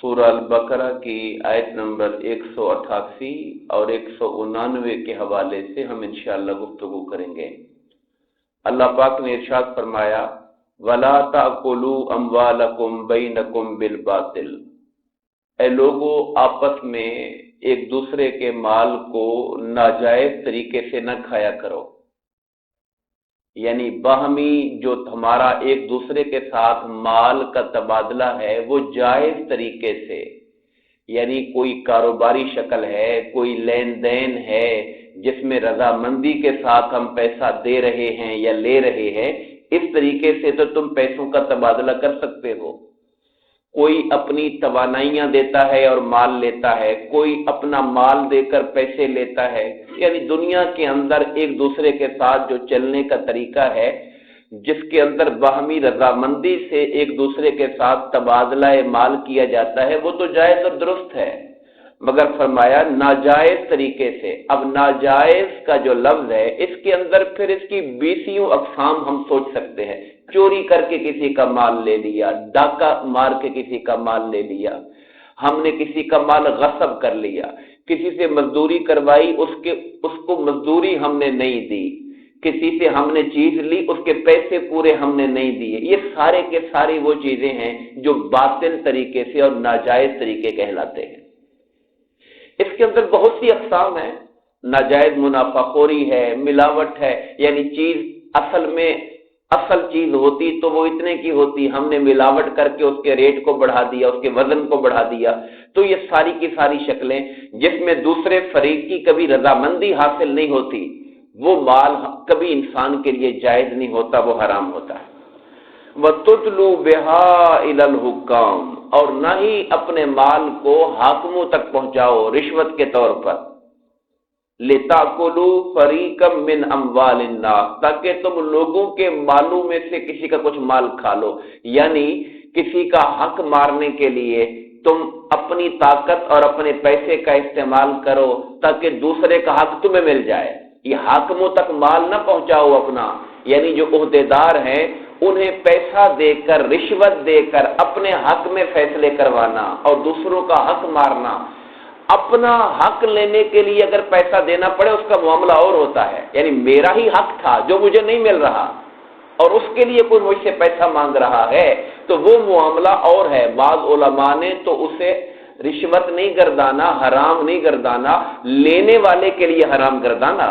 سورہ البقرہ کی آیت نمبر 188 اور 189 کے حوالے سے ہم انشاءاللہ گفتگو کریں گے۔ اللہ پاک نے ارشاد فرمایا وَلَا تَأْكُلُوا أَمْوَالَكُمْ بَيْنَكُمْ بِالْبَاطِلِ، اے لوگو آپس میں ایک دوسرے کے مال کو ناجائز طریقے سے نہ کھایا کرو، یعنی باہمی جو ہمارا ایک دوسرے کے ساتھ مال کا تبادلہ ہے وہ جائز طریقے سے، یعنی کوئی کاروباری شکل ہے، کوئی لین دین ہے جس میں رضامندی کے ساتھ ہم پیسہ دے رہے ہیں یا لے رہے ہیں، اس طریقے سے تو تم پیسوں کا تبادلہ کر سکتے ہو۔ کوئی اپنی توانائیاں دیتا ہے اور مال لیتا ہے، کوئی اپنا مال دے کر پیسے لیتا ہے، یعنی دنیا کے اندر ایک دوسرے کے ساتھ جو چلنے کا طریقہ ہے جس کے اندر باہمی رضامندی سے ایک دوسرے کے ساتھ تبادلہ مال کیا جاتا ہے وہ تو جائز اور درست ہے، مگر فرمایا ناجائز طریقے سے۔ اب ناجائز کا جو لفظ ہے اس کے اندر پھر اس کی 20 اقسام ہم سوچ سکتے ہیں۔ چوری کر کے کسی کا مال لے لیا، ڈاکہ مار کے کسی کا مال لے لیا، ہم نے کسی کا مال غصب کر لیا، کسی سے مزدوری کروائی اس کو مزدوری ہم نے نہیں دی، کسی سے ہم نے چیز لی اس کے پیسے پورے ہم نے نہیں دیے، یہ سارے کے ساری وہ چیزیں ہیں جو باطل طریقے سے اور ناجائز طریقے کہلاتے ہیں۔ اس کے اندر بہت سی اقسام ہیں، ناجائز منافع خوری ہے، ملاوٹ ہے، یعنی چیز اصل چیز ہوتی تو وہ اتنے کی ہوتی، ہم نے ملاوٹ کر کے اس کے ریٹ کو بڑھا دیا، اس کے وزن کو بڑھا دیا، تو یہ ساری کی ساری شکلیں جس میں دوسرے فریق کی کبھی رضامندی حاصل نہیں ہوتی، وہ مال کبھی انسان کے لیے جائز نہیں ہوتا، وہ حرام ہوتا ہے۔ وَتُدْلُوا بِهَا إِلَى الْحُكَّامِ، اور نہ ہی اپنے مال کو حاکموں تک پہنچاؤ رشوت کے طور پر، لِتَأْكُلُوا فَرِيقًا مِّنْ أَمْوَالِ النَّاسِ، تاکہ تم لوگوں کے مالوں میں سے کسی کا کچھ مال کھا لو، یعنی کسی کا حق مارنے کے لیے تم اپنی طاقت اور اپنے پیسے کا استعمال کرو تاکہ دوسرے کا حق تمہیں مل جائے۔ یہ حاکموں تک مال نہ پہنچاؤ اپنا، یعنی جو عہدیدار ہیں انہیں پیسہ دے کر، رشوت دے کر اپنے حق میں فیصلے کروانا اور دوسروں کا حق مارنا۔ اپنا حق لینے کے لیے اگر پیسہ دینا پڑے اس کا معاملہ اور ہوتا ہے، یعنی میرا ہی حق تھا جو مجھے نہیں مل رہا اور اس کے لیے کوئی مجھ سے پیسہ مانگ رہا ہے تو وہ معاملہ اور ہے۔ بعض علماء نے تو اسے رشوت نہیں گردانا، حرام نہیں گردانا، لینے والے کے لیے حرام گردانا،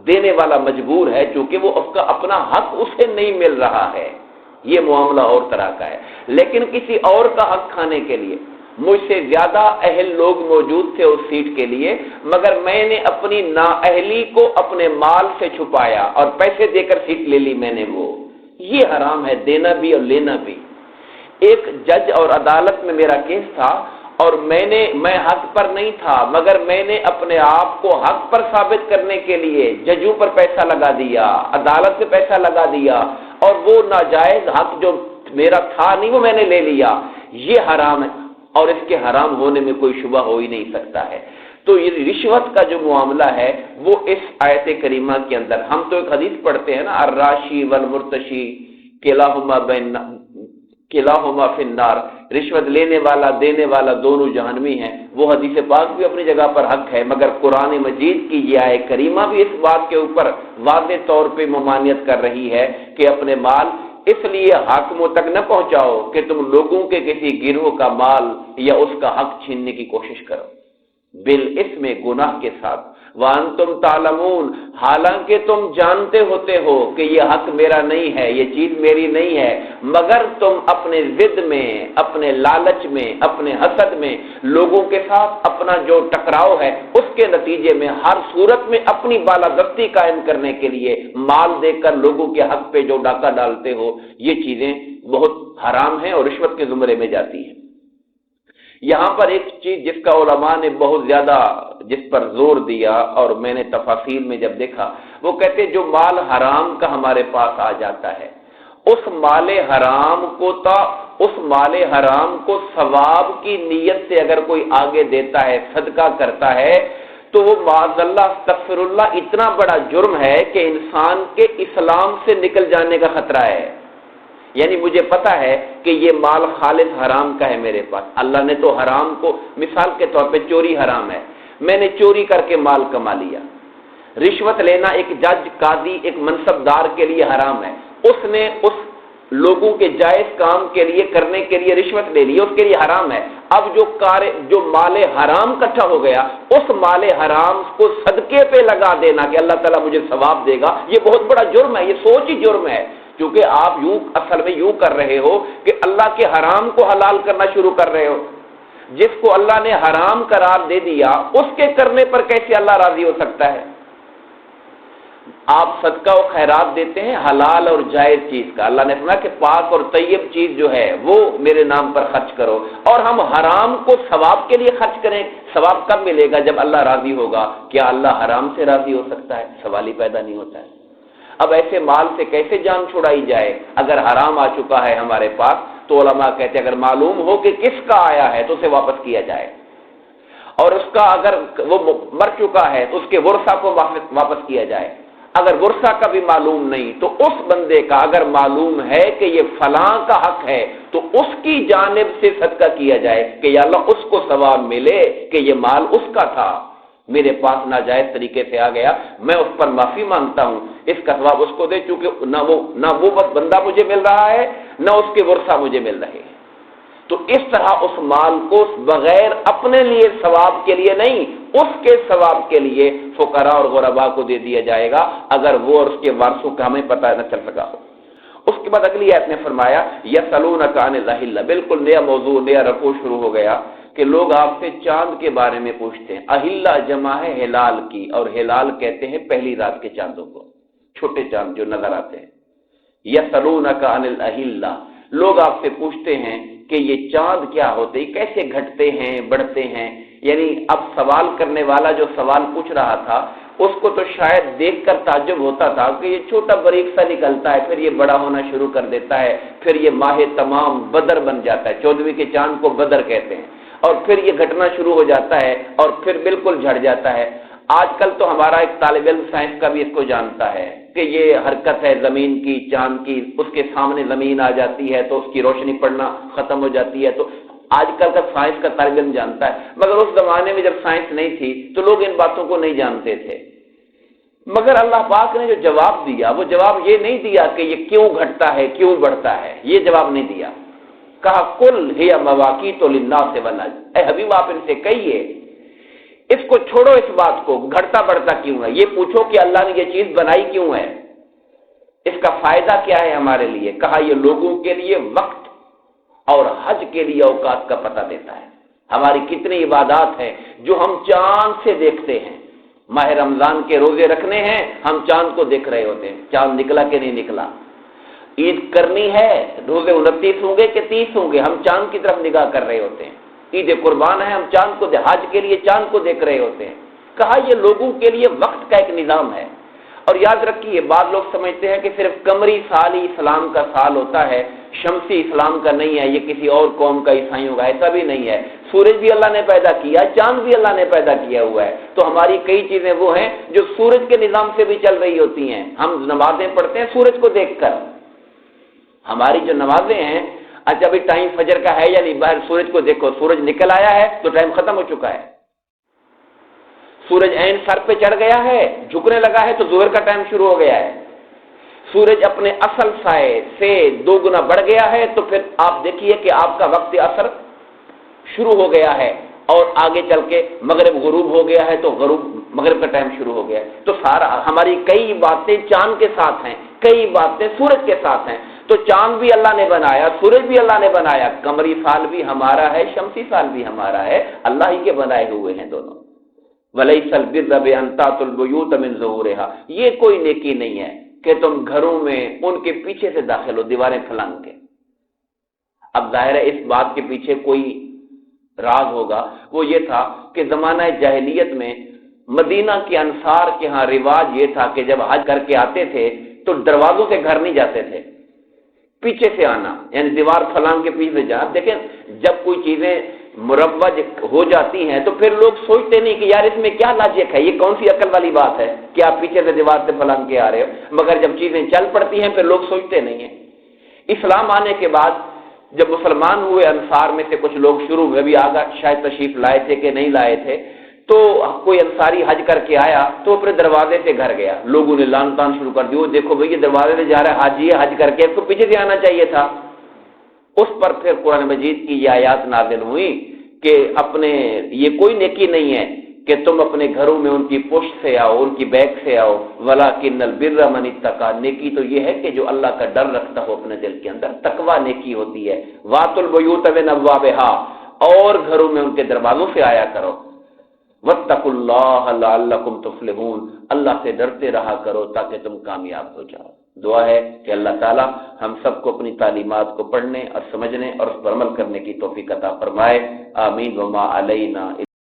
دینے والا مجبور ہے چونکہ وہ اس کا اپنا حق اسے نہیں مل رہا ہے، یہ معاملہ اور طرح کا ہے۔ لیکن کسی اور کا حق کھانے کے لیے مجھ سے زیادہ اہل لوگ موجود تھے اس سیٹ کے لیے، مگر میں نے اپنی نااہلی کو اپنے مال سے چھپایا اور پیسے دے کر سیٹ لے لی میں نے، وہ یہ حرام ہے، دینا بھی اور لینا بھی۔ ایک جج اور عدالت میں میرا کیس تھا اور میں حق پر نہیں تھا، مگر میں نے اپنے آپ کو حق پر ثابت کرنے کے لیے ججوں پر پیسہ لگا دیا، عدالت سے پیسہ لگا دیا اور وہ ناجائز حق جو میرا تھا نہیں وہ میں نے لے لیا، یہ حرام ہے اور اس کے حرام ہونے میں کوئی شبہ ہو ہی نہیں سکتا ہے۔ تو یہ رشوت کا جو معاملہ ہے وہ اس آیت کریمہ کے اندر، ہم تو ایک حدیث پڑھتے ہیں نا، الراشی والمرتشی کلاہما فی النار، رشوت لینے والا دینے والا دونوں جہنمی ہیں، وہ حدیث پاک بھی اپنی جگہ پر حق ہے، مگر قرآن مجید کی یہ آیت کریمہ بھی اس بات کے اوپر واضح طور پہ ممانعت کر رہی ہے کہ اپنے مال اس لیے حاکموں تک نہ پہنچاؤ کہ تم لوگوں کے کسی گروہ کا مال یا اس کا حق چھیننے کی کوشش کرو، بالاسم گناہ کے ساتھ، وانتم تعلمون، حالانکہ تم جانتے ہوتے ہو کہ یہ حق میرا نہیں ہے، یہ چیز میری نہیں ہے، مگر تم اپنے ضد میں، اپنے لالچ میں، اپنے حسد میں لوگوں کے ساتھ اپنا جو ٹکراؤ ہے اس کے نتیجے میں ہر صورت میں اپنی بالادستی قائم کرنے کے لیے مال دے کر لوگوں کے حق پہ جو ڈاکہ ڈالتے ہو، یہ چیزیں بہت حرام ہیں اور رشوت کے زمرے میں جاتی ہیں۔ یہاں پر ایک چیز جس کا علماء نے بہت زیادہ جس پر زور دیا اور میں نے تفاصیل میں جب دیکھا، وہ کہتے جو مال حرام کا ہمارے پاس آ جاتا ہے اس مال حرام کو ثواب کی نیت سے اگر کوئی آگے دیتا ہے، صدقہ کرتا ہے، تو وہ معاذ اللہ استغفر اللہ اتنا بڑا جرم ہے کہ انسان کے اسلام سے نکل جانے کا خطرہ ہے۔ یعنی مجھے پتا ہے کہ یہ مال خالص حرام کا ہے میرے پاس. اللہ نے تو حرام کو مثال کے طور پہ چوری حرام ہے، میں نے چوری کر کے مال کما لیا. رشوت لینا ایک جج، قاضی، ایک منصب دار کے لیے حرام ہے. اس نے اس لوگوں کے جائز کام کے لیے کرنے کے لیے رشوت لے لی، اس کے لیے حرام ہے. اب جو مال حرام اکٹھا ہو گیا، اس مال حرام کو صدقے پہ لگا دینا کہ اللہ تعالیٰ مجھے ثواب دے گا، یہ بہت بڑا جرم ہے. یہ سوچ ہی جرم ہے، کیونکہ آپ اصل میں یوں کر رہے ہو کہ اللہ کے حرام کو حلال کرنا شروع کر رہے ہو. جس کو اللہ نے حرام قرار دے دیا اس کے کرنے پر کیسے اللہ راضی ہو سکتا ہے؟ آپ صدقہ و خیرات دیتے ہیں حلال اور جائز چیز کا. اللہ نے فرمایا کہ پاک اور طیب چیز جو ہے وہ میرے نام پر خرچ کرو، اور ہم حرام کو ثواب کے لیے خرچ کریں. ثواب کب ملے گا؟ جب اللہ راضی ہوگا. کیا اللہ حرام سے راضی ہو سکتا ہے؟ سوال ہی پیدا نہیں ہوتا ہے. اب ایسے مال سے کیسے جان چھڑائی جائے؟ اگر حرام آ چکا ہے ہمارے پاس تو علماء کہتے ہیں اگر معلوم ہو کہ کس کا آیا ہے تو اسے واپس کیا جائے، اور اس کا اگر وہ مر چکا ہے تو اس کے ورثہ کو واپس کیا جائے. اگر ورثہ کا بھی معلوم نہیں تو اس بندے کا اگر معلوم ہے کہ یہ فلاں کا حق ہے تو اس کی جانب سے صدقہ کیا جائے کہ یا اللہ اس کو ثواب ملے کہ یہ مال اس کا تھا، میرے پاس ناجائز طریقے سے آ گیا، میں اس پر معافی مانگتا ہوں، اس کا ثواب اس کو دے، چونکہ نہ وہ بندہ مجھے مل رہا ہے نہ اس کے ورثہ مجھے مل رہے ہیں. تو اس طرح اس مال کو بغیر اپنے لیے ثواب کے لیے نہیں، اس کے ثواب کے لیے فقراء اور غرباء کو دے دیا جائے گا اگر وہ اور اس کے وارثوں کا ہمیں پتہ نہ چل سکا ہو. اس کے بعد اگلی آیت نے فرمایا یسألونک عن الأہلہ، بالکل نیا موضوع، نیا رکوع شروع ہو گیا کہ لوگ آپ سے چاند کے بارے میں پوچھتے ہیں. اہلہ جمع ہے ہلال کی، اور ہلال کہتے ہیں پہلی رات کے چاندوں کو، چھوٹے چاند جو نظر آتے ہیں. یسألونک عن الأہلہ، لوگ آپ سے پوچھتے ہیں کہ یہ چاند کیا ہوتے ہیں، کیسے گھٹتے ہیں بڑھتے ہیں. یعنی اب سوال کرنے والا جو سوال پوچھ رہا تھا اس کو تو شاید دیکھ کر تعجب ہوتا تھا کہ یہ چھوٹا باریک سا نکلتا ہے، پھر یہ بڑا ہونا شروع کر دیتا ہے، پھر یہ ماہ تمام بدر بن جاتا ہے، 14ویں کے چاند کو بدر کہتے ہیں، اور پھر یہ گھٹنا شروع ہو جاتا ہے اور پھر بالکل جھڑ جاتا ہے. آج کل تو ہمارا ایک طالب علم سائنس کا بھی اس کو جانتا ہے کہ یہ حرکت ہے زمین کی، چاند کی، اس کے سامنے زمین آ جاتی ہے تو اس کی روشنی پڑنا ختم ہو جاتی ہے. تو آج کل کا سائنس کا طالب علم جانتا ہے، مگر اس زمانے میں جب سائنس نہیں تھی تو لوگ ان باتوں کو نہیں جانتے تھے. مگر اللہ پاک نے جو جواب دیا وہ جواب یہ نہیں دیا کہ یہ کیوں گھٹتا ہے کیوں بڑھتا ہے، یہ جواب نہیں دیا. کہا قل ہی مواقیت للناس والحج، اے حبیب آپ ان سے کہیے اس کو چھوڑو، اس بات کو گھٹتا بڑھتا کیوں ہے، یہ پوچھو کہ اللہ نے یہ چیز بنائی کیوں ہے، اس کا فائدہ کیا ہے ہمارے لیے. کہا یہ لوگوں کے لیے وقت اور حج کے لیے اوقات کا پتہ دیتا ہے. ہماری کتنی عبادات ہیں جو ہم چاند سے دیکھتے ہیں. ماہ رمضان کے روزے رکھنے ہیں، ہم چاند کو دیکھ رہے ہوتے ہیں، چاند نکلا کہ نہیں نکلا. عید کرنی ہے، روزے 29 ہوں گے کہ 30 ہوں گے، ہم چاند کی طرف نگاہ کر رہے ہوتے ہیں. عید قربان ہے، ہم چاند کو حج کے لیے چاند کو دیکھ رہے ہوتے ہیں. کہا یہ لوگوں کے لیے وقت کا ایک نظام ہے. اور یاد رکھیے بعض لوگ سمجھتے ہیں کہ صرف قمری سال ہی اسلام کا سال ہوتا ہے، شمسی اسلام کا نہیں ہے، یہ کسی اور قوم کا عیسائیوں کا. ایسا بھی نہیں ہے. سورج بھی اللہ نے پیدا کیا، چاند بھی اللہ نے پیدا کیا ہوا ہے. تو ہماری کئی چیزیں وہ ہیں جو سورج کے نظام سے بھی چل رہی ہوتی ہیں. ہم نمازیں پڑھتے ہیں سورج کو دیکھ کر. ہماری جو نمازیں ہیں، اچھا ابھی ٹائم فجر کا ہے یا نہیں، باہر سورج کو دیکھو، سورج نکل آیا ہے تو ٹائم ختم ہو چکا ہے. سورج عین سر پہ چڑھ گیا ہے، جھکنے لگا ہے تو ظہر کا ٹائم شروع ہو گیا ہے. سورج اپنے اصل سائے سے 2 گنا بڑھ گیا ہے تو پھر آپ دیکھیے کہ آپ کا وقت اثر شروع ہو گیا ہے، اور آگے چل کے مغرب غروب ہو گیا ہے تو مغرب کا ٹائم شروع ہو گیا ہے. تو سارا ہماری کئی باتیں چاند کے ساتھ ہیں، کئی باتیں سورج کے ساتھ ہیں. تو چاند بھی اللہ نے بنایا، سورج بھی اللہ نے بنایا، قمری سال بھی ہمارا ہے، شمسی سال بھی ہمارا ہے، اللہ ہی کے بنائے ہوئے ہیں دونوں. وَلَيْسَ الْبِرَّ بِأَن تَأْتُوا الْبُيُوتَ مِن ظُهُورِهَا، یہ کوئی نیکی نہیں ہے کہ تم گھروں میں ان کے پیچھے سے داخل ہو دیواریں پھلانگ کے. اب ظاہر ہے اس بات کے پیچھے کوئی راز ہوگا. وہ یہ تھا کہ زمانہ جاہلیت میں مدینہ کے انصار کے ہاں رواج یہ تھا کہ جب حج کر کے آتے تھے تو دروازوں سے گھر نہیں جاتے تھے، پیچھے سے آنا، یعنی دیوار پھلانگ کے پیچھے سے جانا. دیکھیں جب کوئی چیزیں مروج ہو جاتی ہیں تو پھر لوگ سوچتے نہیں کہ یار اس میں کیا لاجک ہے، یہ کون سی عقل والی بات ہے کہ آپ پیچھے سے دیوار سے پھلانگ کے آ رہے ہو. مگر جب چیزیں چل پڑتی ہیں پھر لوگ سوچتے نہیں ہیں. اسلام آنے کے بعد جب مسلمان ہوئے انصار میں سے کچھ لوگ شروع میں بھی آگا شاید تشریف لائے تھے کہ نہیں لائے تھے، تو کوئی انصاری حج کر کے آیا تو اپنے دروازے سے گھر گیا، لوگوں نے لان تان شروع کر دی، وہ دیکھو بھئی یہ دروازے سے جا رہا ہے حاجی ہے، حج کر کے اس کو پیچھے سے آنا چاہیے تھا۔ اس پر پھر قرآن مجید کی یہ آیات نازل ہوئی کہ اپنے یہ کوئی نیکی نہیں ہے کہ تم اپنے گھروں میں ان کی پشت سے آؤ، ان کی بیک سے آؤ، وَلَٰكِنَّ الْبِرَّ مَنِ اتَّقَىٰ، نیکی تو یہ ہے کہ جو اللہ کا ڈر رکھتا ہو اپنے دل کے اندر، تقویٰ نیکی ہوتی ہے۔ وَأْتُوا الْبُيُوتَ مِنْ أَبْوَابِهَا، اور گھروں میں ان کے دروازوں سے آیا کرو۔ وَاتَّقُوا اللَّهَ لَعَلَّكُمْ تُفْلِحُونَ، اللہ سے ڈرتے رہا کرو تاکہ تم کامیاب ہو جاؤ۔ دعا ہے کہ اللہ تعالی ہم سب کو اپنی تعلیمات کو پڑھنے اور سمجھنے اور اس پر عمل کرنے کی توفیق عطا فرمائے۔ آمین۔ وما علینا